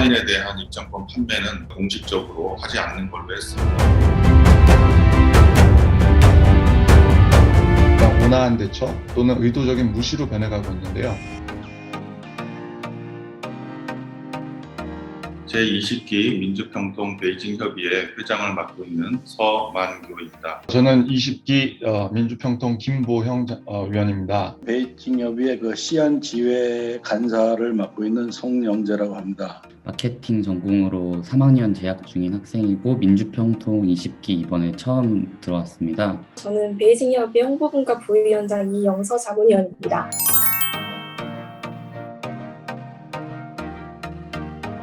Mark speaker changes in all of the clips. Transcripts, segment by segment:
Speaker 1: 일반인에 대한 입장권 판매는 공식적으로 하지 않는 걸로 했습니다.
Speaker 2: 온화한 대처 또는 의도적인 무시로 변해가고 있는데요.
Speaker 1: 제20기 민주평통 베이징협의회 회장을 맡고 있는 서만교입니다.
Speaker 2: 저는 20기 민주평통 김보형 위원입니다.
Speaker 3: 베이징협의회 시안지회 간사를 맡고 있는 송영재라고 합니다.
Speaker 4: 마케팅 전공으로 3학년 재학 중인 학생이고 민주평통 20기 이번에 처음 들어왔습니다.
Speaker 5: 저는 베이징협의회 홍보분과 부위원장 이영서 자문위원입니다.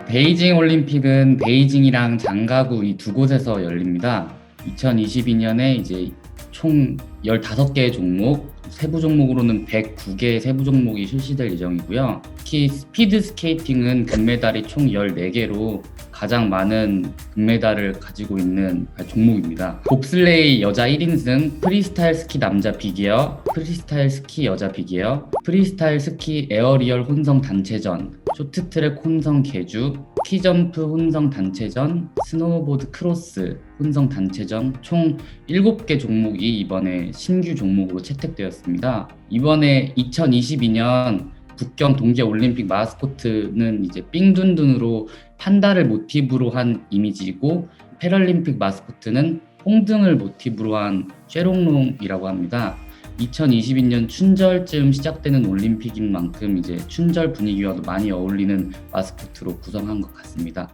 Speaker 4: 베이징 올림픽은 베이징이랑 장가구 이 두 곳에서 열립니다. 2022년에 이제 총 15개의 종목, 세부 종목으로는 109개의 세부 종목이 실시될 예정이고요. 특히 스피드 스케이팅은 금메달이 총 14개로 가장 많은 금메달을 가지고 있는 종목입니다. 봅슬레이 여자 1인승, 프리스타일 스키 남자 빅에어, 프리스타일 스키 여자 빅에어, 프리스타일 스키 에어리얼 혼성 단체전, 쇼트트랙 혼성 계주, 스키점프 혼성 단체전, 스노우보드 크로스 혼성 단체전 총 7개 종목이 이번에 신규 종목으로 채택되었습니다. 이번에 2022년 북경 동계올림픽 마스코트는 이제 삥둔둔으로 판다를 모티브로 한 이미지이고, 패럴림픽 마스코트는 홍등을 모티브로 한 쉐롱롱이라고 합니다. 2022년 춘절쯤 시작되는 올림픽인 만큼 이제 춘절 분위기와도 많이 어울리는 마스코트로 구성한 것 같습니다.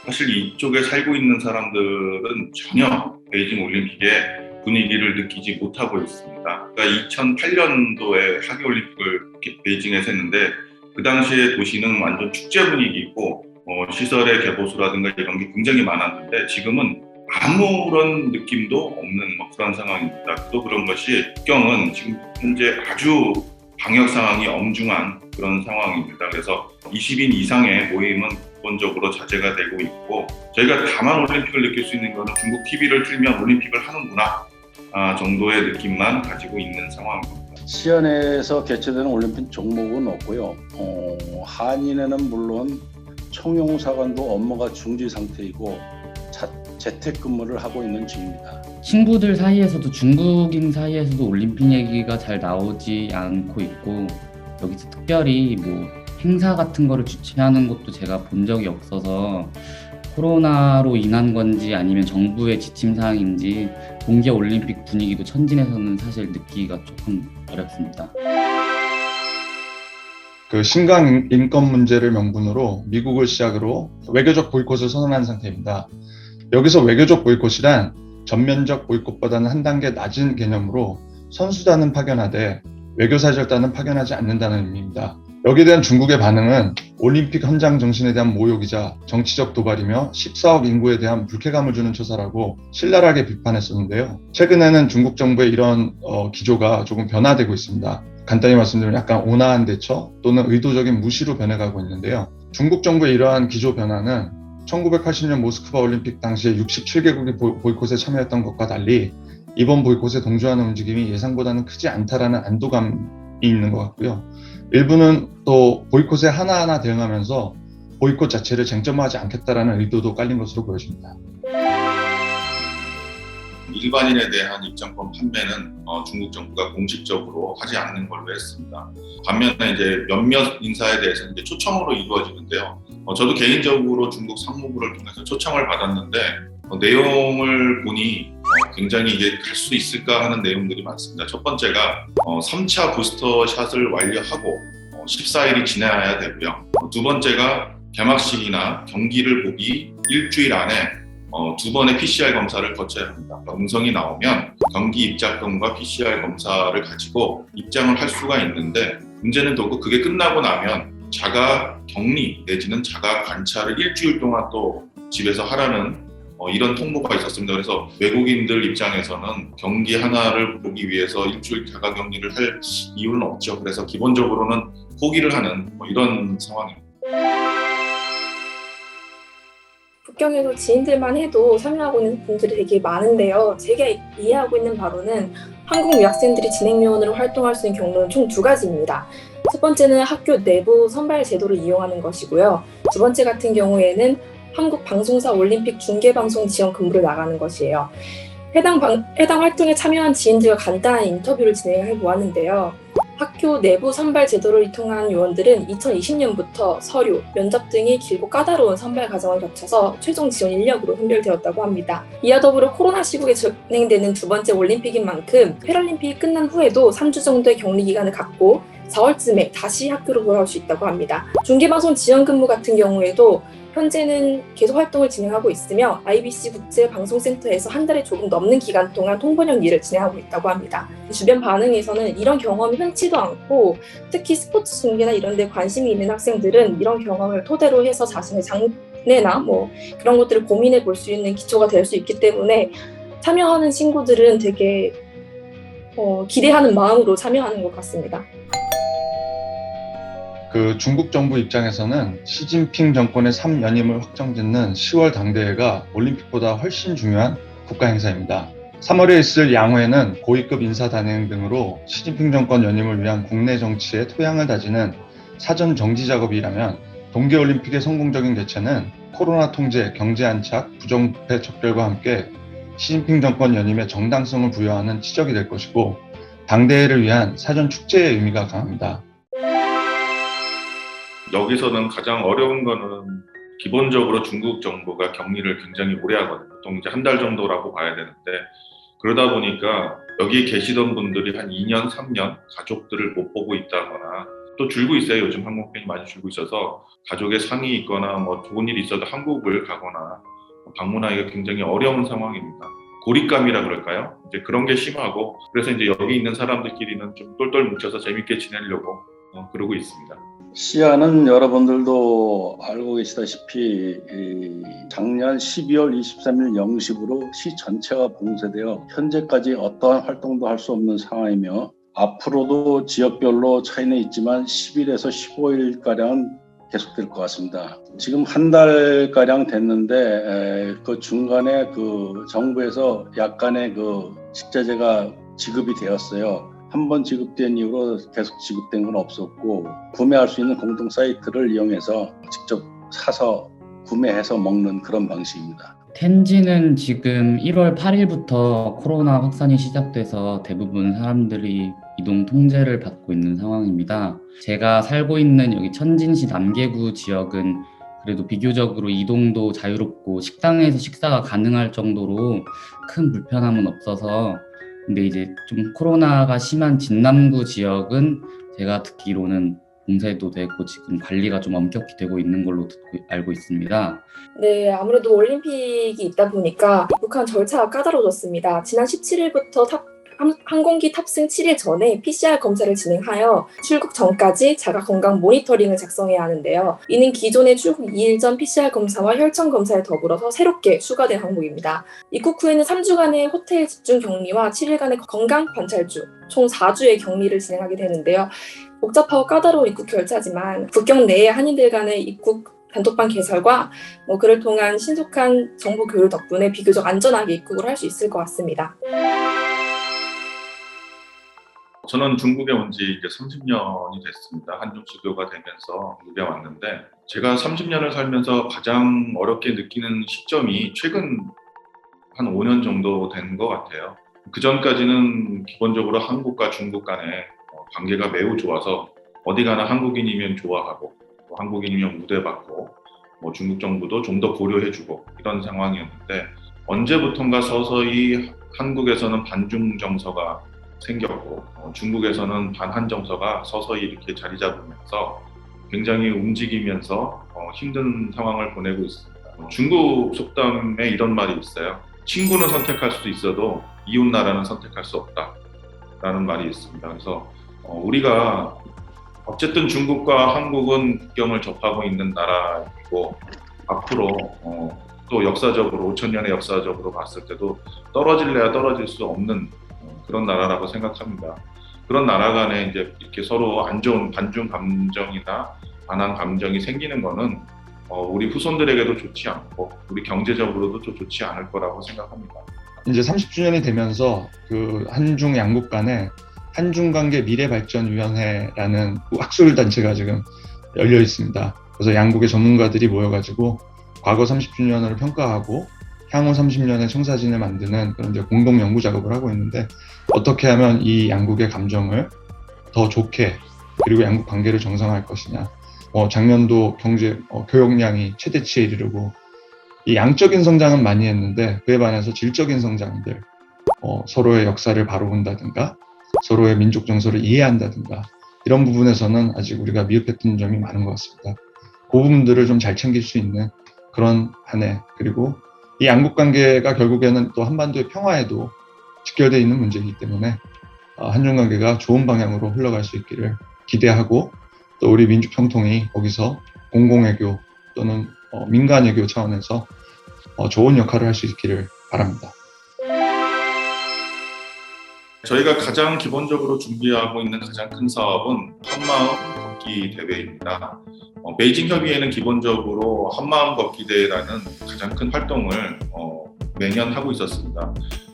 Speaker 1: 사실 이쪽에 살고 있는 사람들은 전혀 베이징 올림픽의 분위기를 느끼지 못하고 있습니다. 그러니까 2008년도에 하계올림픽을 베이징에서 했는데 그 당시에 도시는 완전 축제 분위기고 시설의 개보수라든가 이런 게 굉장히 많았는데 지금은 아무런 느낌도 없는 그런 상황입니다. 또 그런 것이 북경은 지금 현재 아주 방역 상황이 엄중한 그런 상황입니다. 그래서 20인 이상의 모임은 기본적으로 자제가 되고 있고, 저희가 다만 올림픽을 느낄 수 있는 것은 중국 TV를 틀면 올림픽을 하는구나 정도의 느낌만 가지고 있는 상황입니다.
Speaker 3: 시안에서 개최되는 올림픽 종목은 없고요. 한인에는 물론 총영사관도 업무가 중지 상태이고 재택근무를 하고 있는 중입니다.
Speaker 4: 친구들 사이에서도 중국인 사이에서도 올림픽 얘기가 잘 나오지 않고 있고, 여기서 특별히 행사 같은 거를 주최하는 것도 제가 본 적이 없어서 코로나로 인한 건지 아니면 정부의 지침 사항인지 동계올림픽 분위기도 천진에서는 사실 느끼기가 조금 어렵습니다.
Speaker 2: 심각 인권 문제를 명분으로 미국을 시작으로 외교적 보이콧을 선언한 상태입니다. 여기서 외교적 보이콧이란 전면적 보이콧보다는 한 단계 낮은 개념으로 선수단은 파견하되 외교사절단은 파견하지 않는다는 의미입니다. 여기에 대한 중국의 반응은 올림픽 헌장 정신에 대한 모욕이자 정치적 도발이며 14억 인구에 대한 불쾌감을 주는 처사라고 신랄하게 비판했었는데요. 최근에는 중국 정부의 이런 기조가 조금 변화되고 있습니다. 간단히 말씀드리면 약간 온화한 대처 또는 의도적인 무시로 변해가고 있는데요. 중국 정부의 이러한 기조 변화는 1980년 모스크바 올림픽 당시에 67개국이 보이콧에 참여했던 것과 달리 이번 보이콧에 동조하는 움직임이 예상보다는 크지 않다라는 안도감이 있는 것 같고요. 일부는 또 보이콧에 하나하나 대응하면서 보이콧 자체를 쟁점화하지 않겠다라는 의도도 깔린 것으로 보여집니다.
Speaker 1: 일반인에 대한 입장권 판매는 중국 정부가 공식적으로 하지 않는 걸로 했습니다. 반면에 이제 몇몇 인사에 대해서는 이제 초청으로 이루어지는데요. 저도 개인적으로 중국 상무부를 통해서 초청을 받았는데 내용을 보니 굉장히 이게 갈 수 있을까 하는 내용들이 많습니다. 첫 번째가 3차 부스터 샷을 완료하고 14일이 지나야 되고요. 두 번째가 개막식이나 경기를 보기 일주일 안에 2번의 PCR 검사를 거쳐야 합니다. 음성이 나오면 경기 입장권과 PCR 검사를 가지고 입장을 할 수가 있는데, 문제는 또 그게 끝나고 나면 자가 격리 내지는 자가 관찰을 일주일 동안 또 집에서 하라는 이런 통보가 있었습니다. 그래서 외국인들 입장에서는 경기 하나를 보기 위해서 일주일 자가 격리를 할 이유는 없죠. 그래서 기본적으로는 포기를 하는 이런 상황입니다.
Speaker 5: 북경에도 지인들만 해도 참여하고 있는 분들이 되게 많은데요. 제가 이해하고 있는 바로는 한국 유학생들이 진행요원으로 활동할 수 있는 경로는 총 2가지입니다. 첫 번째는 학교 내부 선발 제도를 이용하는 것이고요. 두 번째 같은 경우에는 한국방송사 올림픽 중계방송 지원 근무를 나가는 것이에요. 해당 활동에 참여한 지인들과 간단한 인터뷰를 진행해 보았는데요. 학교 내부 선발 제도를 통한 요원들은 2020년부터 서류, 면접 등이 길고 까다로운 선발 과정을 거쳐서 최종 지원 인력으로 선별되었다고 합니다. 이와 더불어 코로나 시국에 진행되는 두 번째 올림픽인 만큼 패럴림픽이 끝난 후에도 3주 정도의 격리 기간을 갖고 4월쯤에 다시 학교로 돌아올 수 있다고 합니다. 중계방송 지원 근무 같은 경우에도 현재는 계속 활동을 진행하고 있으며 IBC 국제방송센터에서 한 달에 조금 넘는 기간 동안 통번역 일을 진행하고 있다고 합니다. 주변 반응에서는 이런 경험이 흔치도 않고 특히 스포츠 중계나 이런 데 관심이 있는 학생들은 이런 경험을 토대로 해서 자신의 장래나 그런 것들을 고민해 볼 수 있는 기초가 될 수 있기 때문에 참여하는 친구들은 되게 기대하는 마음으로 참여하는 것 같습니다.
Speaker 2: 그 중국 정부 입장에서는 시진핑 정권의 3연임을 확정짓는 10월 당대회가 올림픽보다 훨씬 중요한 국가 행사입니다. 3월에 있을 양회는 고위급 인사 단행 등으로 시진핑 정권 연임을 위한 국내 정치의 토양을 다지는 사전 정지 작업이라면 동계올림픽의 성공적인 개최는 코로나 통제, 경제 안착, 부정부패 척결과 함께 시진핑 정권 연임의 정당성을 부여하는 치적이 될 것이고 당대회를 위한 사전 축제의 의미가 강합니다.
Speaker 1: 여기서는 가장 어려운 거는 기본적으로 중국 정부가 격리를 굉장히 오래 하거든요. 보통 이제 한 달 정도라고 봐야 되는데 그러다 보니까 여기 계시던 분들이 한 2년, 3년 가족들을 못 보고 있다거나 또 줄고 있어요. 요즘 항공편이 많이 줄고 있어서 가족의 상이 있거나 좋은 일이 있어도 한국을 가거나 방문하기가 굉장히 어려운 상황입니다. 고립감이라 그럴까요? 이제 그런 게 심하고 그래서 이제 여기 있는 사람들끼리는 좀 똘똘 뭉쳐서 재밌게 지내려고 그러고 있습니다.
Speaker 3: 시야는 여러분들도 알고 계시다시피 작년 12월 23일 0시부로 시 전체가 봉쇄되어 현재까지 어떠한 활동도 할 수 없는 상황이며 앞으로도 지역별로 차이는 있지만 10일에서 15일가량은 계속될 것 같습니다. 지금 한 달가량 됐는데 그 중간에 그 정부에서 약간의 그 식자재가 지급이 되었어요. 한 번 지급된 이후로 계속 지급된 건 없었고 구매할 수 있는 공동 사이트를 이용해서 직접 사서 구매해서 먹는 그런 방식입니다.
Speaker 4: 텐지는 지금 1월 8일부터 코로나 확산이 시작돼서 대부분 사람들이 이동 통제를 받고 있는 상황입니다. 제가 살고 있는 여기 천진시 남계구 지역은 그래도 비교적으로 이동도 자유롭고 식당에서 식사가 가능할 정도로 큰 불편함은 없어서 근데 이제 좀 코로나가 심한 진남구 지역은 제가 듣기로는 봉쇄도 되고 지금 관리가 좀 엄격히 되고 있는 걸로 알고 있습니다.
Speaker 5: 네, 아무래도 올림픽이 있다 보니까 입국한 절차가 까다로워졌습니다. 지난 17일부터 항공기 탑승 7일 전에 PCR 검사를 진행하여 출국 전까지 자가 건강 모니터링을 작성해야 하는데요. 이는 기존의 출국 2일 전 PCR 검사와 혈청 검사에 더불어서 새롭게 추가된 항목입니다. 입국 후에는 3주간의 호텔 집중 격리와 7일간의 건강 관찰주, 총 4주의 격리를 진행하게 되는데요. 복잡하고 까다로운 입국 절차지만 국경 내의 한인들 간의 입국 단톡방 개설과 그를 통한 신속한 정보 교류 덕분에 비교적 안전하게 입국을 할 수 있을 것 같습니다.
Speaker 1: 저는 중국에 온 지 이제 30년이 됐습니다. 한중 수교가 되면서 중국에 왔는데 제가 30년을 살면서 가장 어렵게 느끼는 시점이 최근 한 5년 정도 된 것 같아요. 그 전까지는 기본적으로 한국과 중국 간의 관계가 매우 좋아서 어디 가나 한국인이면 좋아하고 한국인이면 우대받고 중국 정부도 좀 더 고려해주고 이런 상황이었는데 언제부턴가 서서히 한국에서는 반중 정서가 생겼고 중국에서는 반한 정서가 서서히 이렇게 자리 잡으면서 굉장히 움직이면서 힘든 상황을 보내고 있습니다. 중국 속담에 이런 말이 있어요. 친구는 선택할 수도 있어도 이웃 나라는 선택할 수 없다라는 말이 있습니다. 그래서 우리가 어쨌든 중국과 한국은 국경을 접하고 있는 나라이고 앞으로 또 역사적으로 5,000년의 역사적으로 봤을 때도 떨어질래야 떨어질 수 없는 그런 나라라고 생각합니다. 그런 나라 간에 이제 이렇게 서로 안 좋은 반중 감정이나 반한 감정이 생기는 거는 우리 후손들에게도 좋지 않고 우리 경제적으로도 좀 좋지 않을 거라고 생각합니다.
Speaker 2: 이제 30주년이 되면서 그 한중 양국 간에 한중관계 미래발전위원회라는 학술 단체가 지금 열려 있습니다. 그래서 양국의 전문가들이 모여가지고 과거 30주년을 평가하고 향후 30년의 청사진을 만드는 그런 이제 공동 연구 작업을 하고 있는데, 어떻게 하면 이 양국의 감정을 더 좋게, 그리고 양국 관계를 정상화할 것이냐. 작년도 교역량이 최대치에 이르고, 이 양적인 성장은 많이 했는데 그에 반해서 질적인 성장들, 서로의 역사를 바로 본다든가 서로의 민족 정서를 이해한다든가 이런 부분에서는 아직 우리가 미흡했던 점이 많은 것 같습니다. 그 부분들을 좀 잘 챙길 수 있는 그런 한 해, 그리고 이 양국 관계가 결국에는 또 한반도의 평화에도 직결되어 있는 문제이기 때문에 한중 관계가 좋은 방향으로 흘러갈 수 있기를 기대하고, 또 우리 민주평통이 거기서 공공외교 또는 민간외교 차원에서 좋은 역할을 할 수 있기를 바랍니다.
Speaker 1: 저희가 가장 기본적으로 준비하고 있는 가장 큰 사업은 한마음 걷기 대회입니다. 베이징 협의회는 기본적으로 한마음 걷기 대회라는 가장 큰 활동을 매년 하고 있었습니다.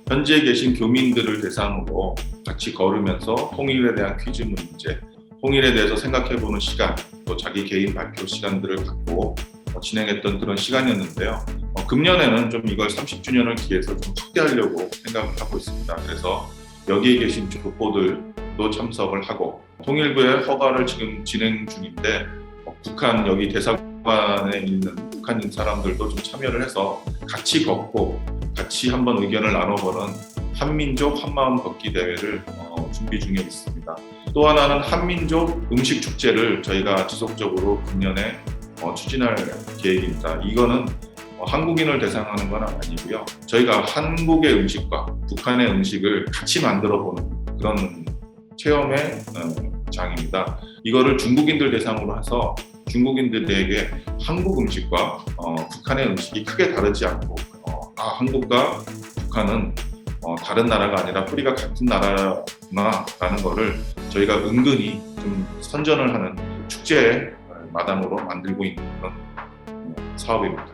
Speaker 1: 현지에 계신 교민들을 대상으로 같이 걸으면서 통일에 대한 퀴즈 문제, 통일에 대해서 생각해보는 시간, 또 자기 개인 발표 시간들을 갖고 진행했던 그런 시간이었는데요. 금년에는 좀 이걸 30주년을 기해서 좀 확대하려고 생각을 하고 있습니다. 그래서 여기에 계신 교포들도 참석을 하고, 통일부의 허가를 지금 진행 중인데 북한 여기 대사관에 있는 북한인 사람들도 좀 참여를 해서 같이 걷고 같이 한번 의견을 나눠보는 한민족 한마음 걷기 대회를 준비 중에 있습니다. 또 하나는 한민족 음식 축제를 저희가 지속적으로 금년에 추진할 계획입니다. 이거는 한국인을 대상하는 건 아니고요. 저희가 한국의 음식과 북한의 음식을 같이 만들어 보는 그런 체험의 장입니다. 이거를 중국인들 대상으로 해서 중국인들에게 한국 음식과 북한의 음식이 크게 다르지 않고 한국과 북한은 다른 나라가 아니라 뿌리가 같은 나라구나라는 거를 저희가 은근히 좀 선전을 하는 축제의 마당으로 만들고 있는 그런 사업입니다.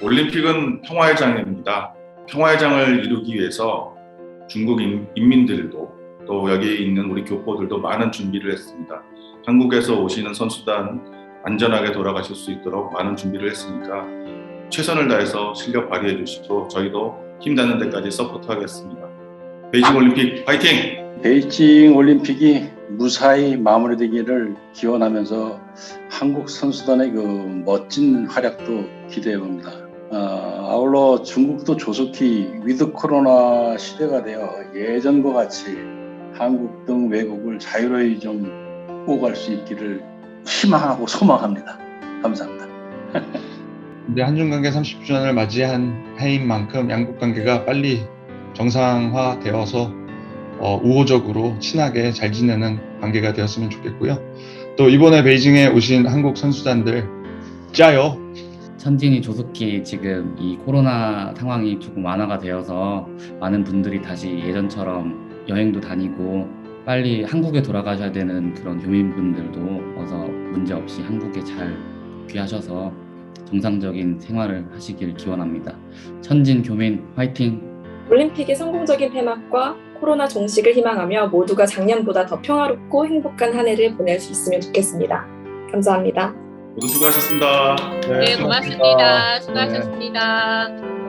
Speaker 1: 올림픽은 평화의 장입니다. 평화의 장을 이루기 위해서 중국 인민들도 또 여기에 있는 우리 교포들도 많은 준비를 했습니다. 한국에서 오시는 선수단 안전하게 돌아가실 수 있도록 많은 준비를 했으니까 최선을 다해서 실력 발휘해 주시고 저희도 힘닿는 데까지 서포트하겠습니다. 베이징 올림픽 파이팅!
Speaker 3: 베이징 올림픽이 무사히 마무리되기를 기원하면서 한국 선수단의 그 멋진 활약도 기대해 봅니다. 아울러 중국도 조속히 위드 코로나 시대가 되어 예전과 같이 한국 등 외국을 자유로이 좀 오갈 수 있기를 희망하고 소망합니다. 감사합니다.
Speaker 2: 근데 한중관계 30주년을 맞이한 해인 만큼 양국 관계가 빨리 정상화되어서 우호적으로 친하게 잘 지내는 관계가 되었으면 좋겠고요. 또 이번에 베이징에 오신 한국 선수단들 짜요!
Speaker 4: 천진이 조속히 지금 이 코로나 상황이 조금 완화가 되어서 많은 분들이 다시 예전처럼 여행도 다니고 빨리 한국에 돌아가셔야 되는 그런 교민분들도 어서 문제없이 한국에 잘 귀하셔서 정상적인 생활을 하시길 기원합니다. 천진 교민 화이팅!
Speaker 5: 올림픽의 성공적인 폐막과 코로나 종식을 희망하며 모두가 작년보다 더 평화롭고 행복한 한 해를 보낼 수 있으면 좋겠습니다. 감사합니다.
Speaker 1: 모두 수고하셨습니다.
Speaker 6: 네, 고맙습니다. 수고하셨습니다.